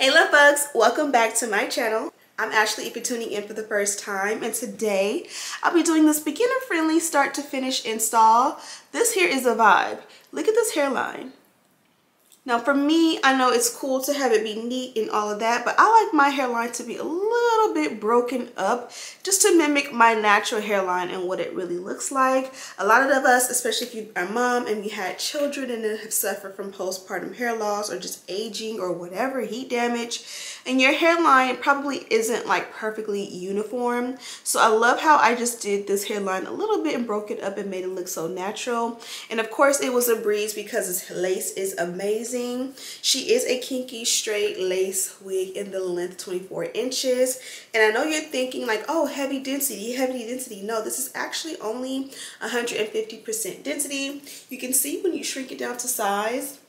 Hey love bugs, welcome back to my channel. I'm Ashley if you're tuning in for the first time, and today I'll be doing this beginner friendly start to finish install. This here is a vibe. Look at this hairline. Now for me, I know it's cool to have it be neat and all of that, but I like my hairline to be a little bit broken up just to mimic my natural hairline and what it really looks like. A lot of us, especially if you are a mom and you had children and then have suffered from postpartum hair loss or just aging or whatever, heat damage, and your hairline probably isn't like perfectly uniform. So I love how I just did this hairline a little bit and broke it up and made it look so natural. And of course it was a breeze because this lace is amazing. She is a Kinky straight lace wig in the length 24 inches. And I know you're thinking like, oh, heavy density, heavy density. No, this is actually only 150% density. You can see when you shrink it down to size,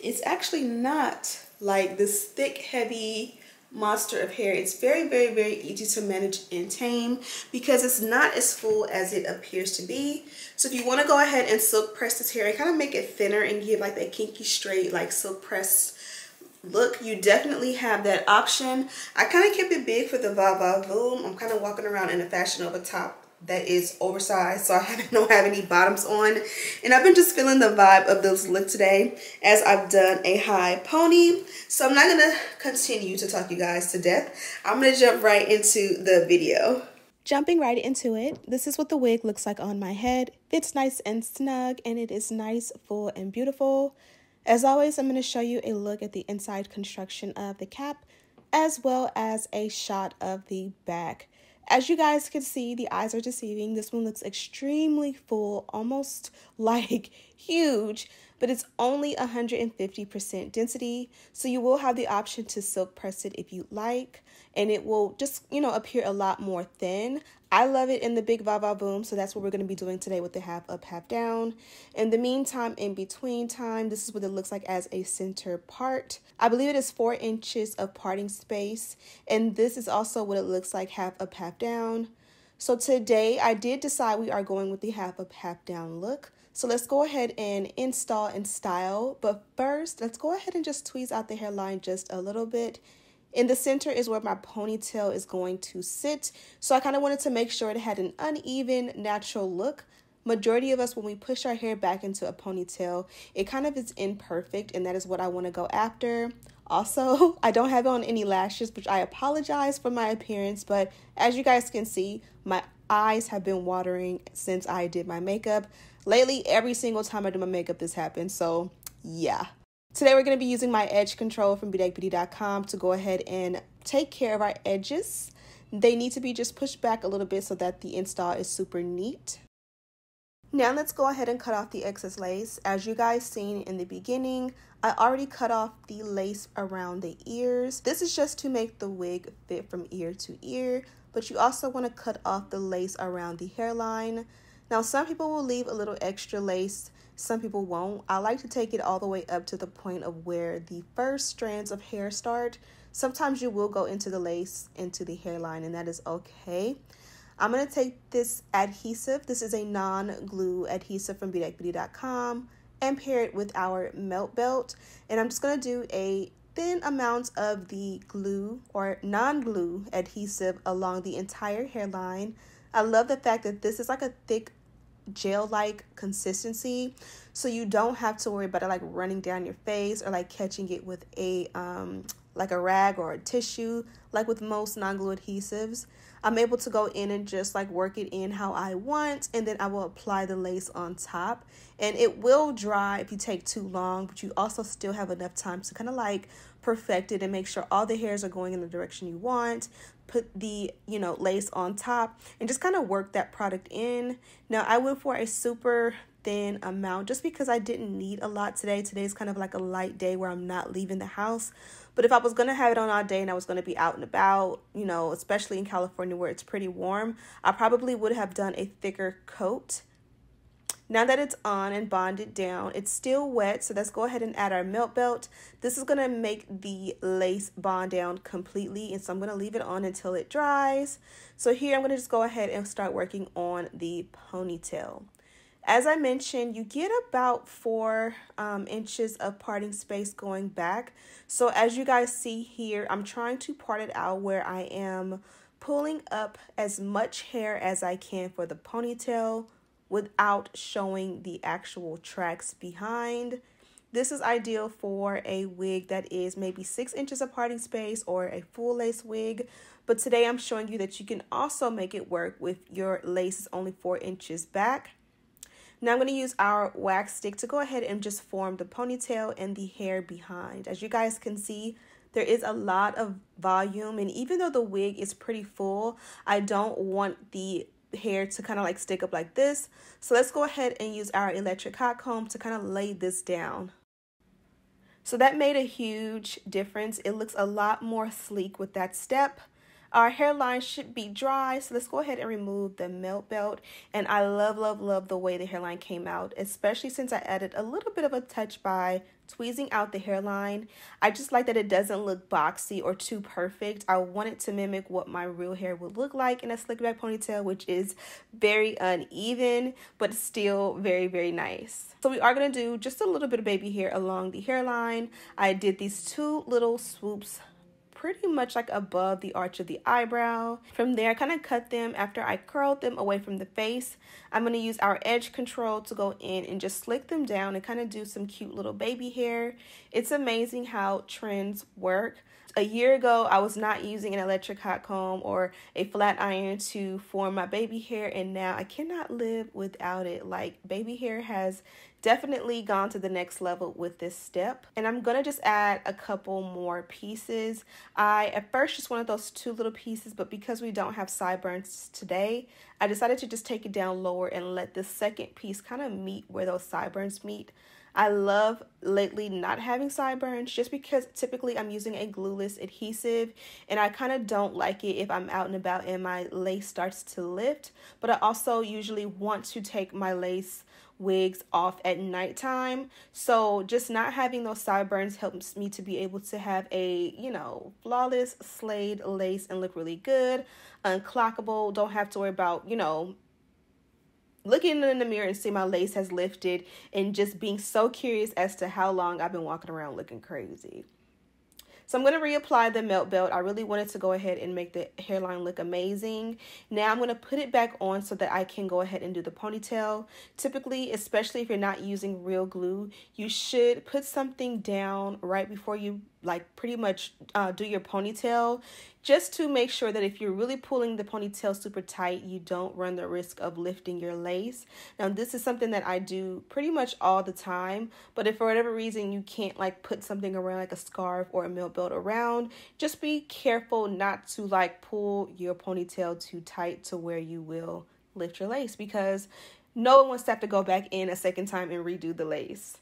it's actually not like this thick, heavy monster of hair. It's very, very, very easy to manage and tame because it's not as full as it appears to be. So if you want to go ahead and silk press this hair and kind of make it thinner and give like that Kinky straight like silk press look, you definitely have that option. I kind of kept it big for the Va Voom. I'm kind of walking around in a Fashion Nova top that is oversized, so I don't have any bottoms on, and I've been just feeling the vibe of this look today as I've done a high pony. So I'm not gonna continue to talk you guys to death. I'm gonna jump right into the video. Jumping right into it, this is what the wig looks like on my head. It's nice and snug, and it is nice, full, and beautiful. As always, I'm going to show you a look at the inside construction of the cap, as well as a shot of the back. As you guys can see, the eyes are deceiving. This one looks extremely full, almost like huge, but it's only 150% density. So you will have the option to silk press it if you like, and it will just, appear a lot more thin. I love it in the big Va Voom, so that's what we're going to be doing today with the half up, half down. In the meantime, in between time, this is what it looks like as a center part. I believe it is 4 inches of parting space, and this is also what it looks like half up, half down. So today, I did decide we are going with the half up, half down look. So let's go ahead and install and style, but first, let's go ahead and just tweeze out the hairline just a little bit. In the center is where my ponytail is going to sit. So I kind of wanted to make sure it had an uneven, natural look. Majority of us, when we push our hair back into a ponytail, it kind of is imperfect, and that is what I want to go after. Also, I don't have on any lashes, which I apologize for my appearance, but as you guys can see, my eyes have been watering since I did my makeup. Lately, every single time I do my makeup, this happens, so yeah. Today we're going to be using my edge control from Bedeck.com to go ahead and take care of our edges. They need to be just pushed back a little bit so that the install is super neat. Now let's go ahead and cut off the excess lace. As you guys seen in the beginning, I already cut off the lace around the ears. This is just to make the wig fit from ear to ear, but you also want to cut off the lace around the hairline. Now some people will leave a little extra lace, some people won't. I like to take it all the way up to the point of where the first strands of hair start. Sometimes you will go into the lace, into the hairline, and that is okay. I'm going to take this adhesive. This is a non-glue adhesive from Bedeck.com and pair it with our melt belt. And I'm just going to do a thin amount of the glue or non-glue adhesive along the entire hairline. I love the fact that this is like a thick gel-like consistency, so you don't have to worry about it like running down your face or like catching it with a like a rag or a tissue like with most non-glue adhesives. I'm able to go in and just like work it in how I want, and then I will apply the lace on top, and it will dry if you take too long, but you also still have enough time to kind of like perfect it and make sure all the hairs are going in the direction you want. Put the lace on top and just kind of work that product in. Now I went for a super thin amount just because I didn't need a lot today. Today's kind of like a light day where I'm not leaving the house. But if I was going to have it on all day and I was going to be out and about, especially in California where it's pretty warm, I probably would have done a thicker coat. Now that it's on and bonded down, it's still wet, so let's go ahead and add our melt belt. This is going to make the lace bond down completely, and so I'm going to leave it on until it dries. So here I'm going to just go ahead and start working on the ponytail. As I mentioned, you get about 4 inches of parting space going back. So as you guys see here, I'm trying to part it out where I am pulling up as much hair as I can for the ponytail without showing the actual tracks behind. This is ideal for a wig that is maybe 6 inches of parting space or a full lace wig. But today I'm showing you that you can also make it work with your laces only 4 inches back. Now I'm going to use our wax stick to go ahead and just form the ponytail and the hair behind. As you guys can see, there is a lot of volume, and even though the wig is pretty full, I don't want the hair to kind of like stick up like this. So let's go ahead and use our electric hot comb to kind of lay this down. So that made a huge difference. It looks a lot more sleek with that step. Our hairline should be dry, so let's go ahead and remove the melt belt. And I love, love, love the way the hairline came out, especially since I added a little bit of a touch by tweezing out the hairline. I just like that it doesn't look boxy or too perfect. I wanted to mimic what my real hair would look like in a slick back ponytail, which is very uneven, but still very, very nice. So we are going to do just a little bit of baby hair along the hairline. I did these 2 little swoops pretty much like above the arch of the eyebrow. From there, I kind of cut them after I curled them away from the face. I'm going to use our edge control to go in and just slick them down and kind of do some cute little baby hair. It's amazing how trends work. A year ago, I was not using an electric hot comb or a flat iron to form my baby hair, and now I cannot live without it. Like, baby hair has definitely gone to the next level with this step. And I'm gonna just add a couple more pieces. I at first just wanted those 2 little pieces, but because we don't have sideburns today, I decided to just take it down lower and let the second piece kind of meet where those sideburns meet. I love lately not having sideburns just because typically I'm using a glueless adhesive, and I kind of don't like it if I'm out and about and my lace starts to lift. But I also usually want to take my lace wigs off at nighttime, so just not having those sideburns helps me to be able to have a, you know, flawless slayed lace and look really good, unclockable. Don't have to worry about, you know, looking in the mirror and see my lace has lifted and just being so curious as to how long I've been walking around looking crazy. So I'm going to reapply the melt belt. I really wanted to go ahead and make the hairline look amazing. Now I'm going to put it back on so that I can go ahead and do the ponytail. Typically, especially if you're not using real glue, you should put something down right before you like pretty much do your ponytail, just to make sure that if you're really pulling the ponytail super tight, you don't run the risk of lifting your lace. Now this is something that I do pretty much all the time, but if for whatever reason you can't like put something around like a scarf or a melt belt around, just be careful not to like pull your ponytail too tight to where you will lift your lace, because no one wants to have to go back in a second time and redo the lace.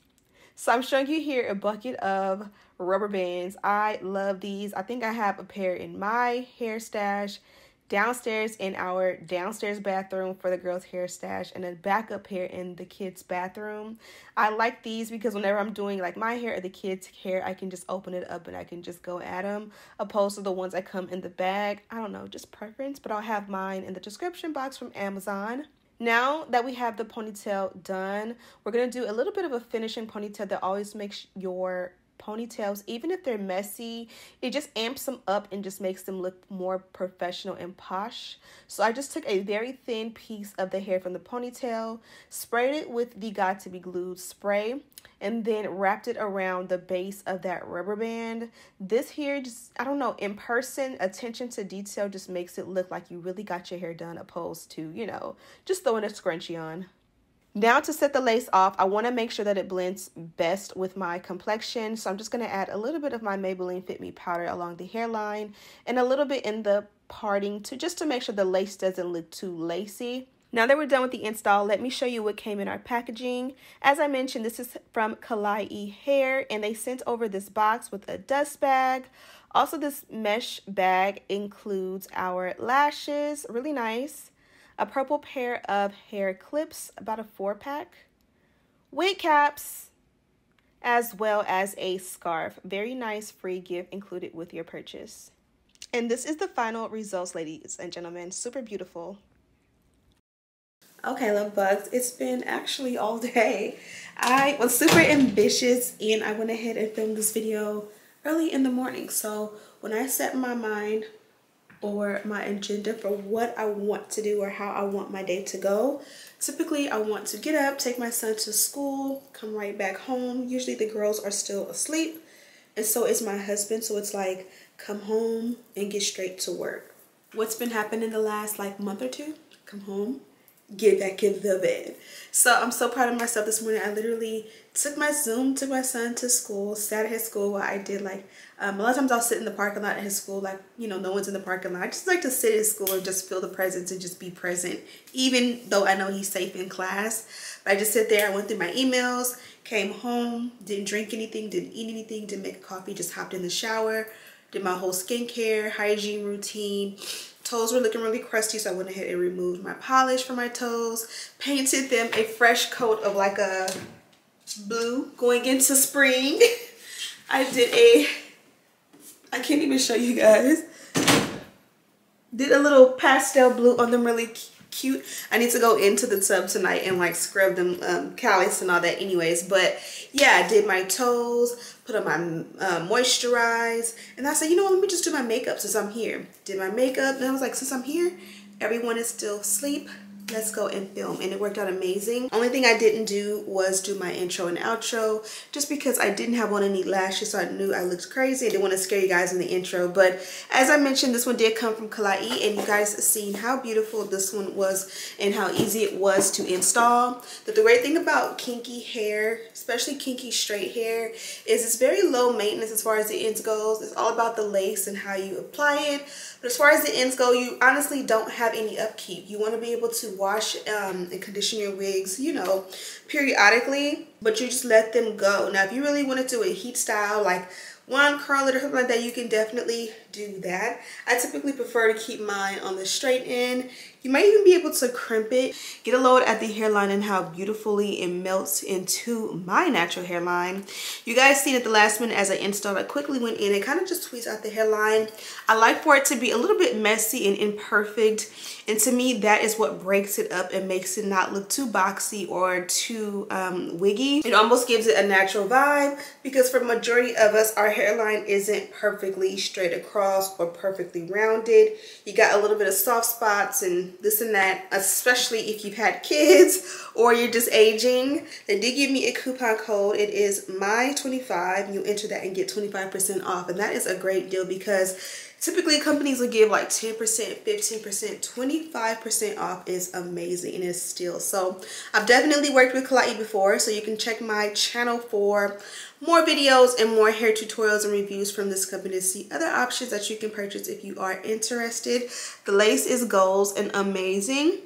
So I'm showing you here a bucket of rubber bands. I love these. I think I have a pair in my hair stash, downstairs in our downstairs bathroom for the girls' hair stash, and a backup pair in the kids' bathroom. I like these because whenever I'm doing like my hair or the kids' hair, I can just open it up and I can just go at them, opposed to the ones that come in the bag. I don't know, just preference, but I'll have mine in the description box from Amazon. Now that we have the ponytail done, we're going to do a little bit of a finishing ponytail that always makes your ponytails, even if they're messy, it just amps them up and just makes them look more professional and posh. So I just took a very thin piece of the hair from the ponytail, sprayed it with the Got to Be Glued spray, and then wrapped it around the base of that rubber band. This here, just, I don't know, in person, attention to detail just makes it look like you really got your hair done, opposed to, you know, just throwing a scrunchie on. Now to set the lace off, I want to make sure that it blends best with my complexion. So I'm just going to add a little bit of my Maybelline Fit Me powder along the hairline and a little bit in the parting just to make sure the lace doesn't look too lacy. Now that we're done with the install, let me show you what came in our packaging. As I mentioned, this is from Klaiyi Hair, and they sent over this box with a dust bag. Also, this mesh bag includes our lashes, really nice. A purple pair of hair clips, about a 4-pack. Wig caps, as well as a scarf. Very nice free gift included with your purchase. And this is the final results, ladies and gentlemen. Super beautiful. Okay, love bugs. It's been actually all day. I was super ambitious and I went ahead and filmed this video early in the morning. So when I set my mind or my agenda for what I want to do or how I want my day to go, typically I want to get up, take my son to school, come right back home. Usually the girls are still asleep and so is my husband. So it's like come home and get straight to work. What's been happening the last like month or two? Come home, get back in the bed. So I'm so proud of myself this morning. I literally took my son to school, sat at his school while I did like a lot of times I'll sit in the parking lot at his school, like, you know, no one's in the parking lot. I just like to sit at school and just feel the presence and just be present, even though I know he's safe in class. But I just sit there. I went through my emails, came home, didn't drink anything, didn't eat anything, didn't make a coffee, just hopped in the shower, did my whole skincare hygiene routine. Toes were looking really crusty, so I went ahead and removed my polish from my toes, painted them a fresh coat of like a blue going into spring. I can't even show you guys. Did a little pastel blue on them, really cute. I need to go into the tub tonight and like scrub them callus and all that anyways. But yeah, I did my toes, put on my moisturize, and I said, you know what, let me just do my makeup since I'm here. Did my makeup, and I was like, since I'm here, everyone is still asleep, let's go and film. And it worked out amazing. Only thing I didn't do was do my intro and outro, just because I didn't have on any lashes, so I knew I looked crazy. I didn't want to scare you guys in the intro. But as I mentioned, this one did come from Klaiyi, and you guys have seen how beautiful this one was and how easy it was to install. But the great thing about kinky hair, especially kinky straight hair, is it's very low maintenance as far as the ends goes. It's all about the lace and how you apply it. But as far as the ends go, you honestly don't have any upkeep. You want to be able to wash and condition your wigs, you know, periodically, but you just let them go. Now, if you really want to do a heat style, like one curl it or something like that, you can definitely do that. I typically prefer to keep mine on the straight end. You might even be able to crimp it. Get a look at the hairline and how beautifully it melts into my natural hairline. You guys seen at the last minute as I installed, I quickly went in and kind of just tweezed out the hairline. I like for it to be a little bit messy and imperfect. And to me, that is what breaks it up and makes it not look too boxy or too wiggy. It almost gives it a natural vibe, because for the majority of us, our hairline isn't perfectly straight across or perfectly rounded. You got a little bit of soft spots and this and that, especially if you've had kids or you're just aging. They did give me a coupon code. It is MY25. You enter that and get 25% off, and that is a great deal, because typically companies will give like 10%, 15%, 25% off is amazing and is still. So I've definitely worked with Klaiyi before, so you can check my channel for more videos and more hair tutorials and reviews from this company to see other options that you can purchase if you are interested. The lace is goals and amazing.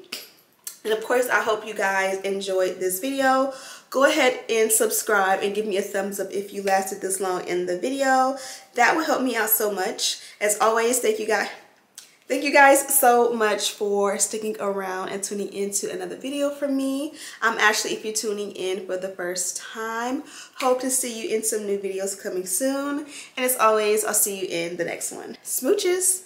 And of course, I hope you guys enjoyed this video. Go ahead and subscribe and give me a thumbs up if you lasted this long in the video. That will help me out so much. As always, thank you guys so much for sticking around and tuning into another video from me. I'm Ashley if you're tuning in for the first time. Hope to see you in some new videos coming soon. And as always, I'll see you in the next one. Smooches!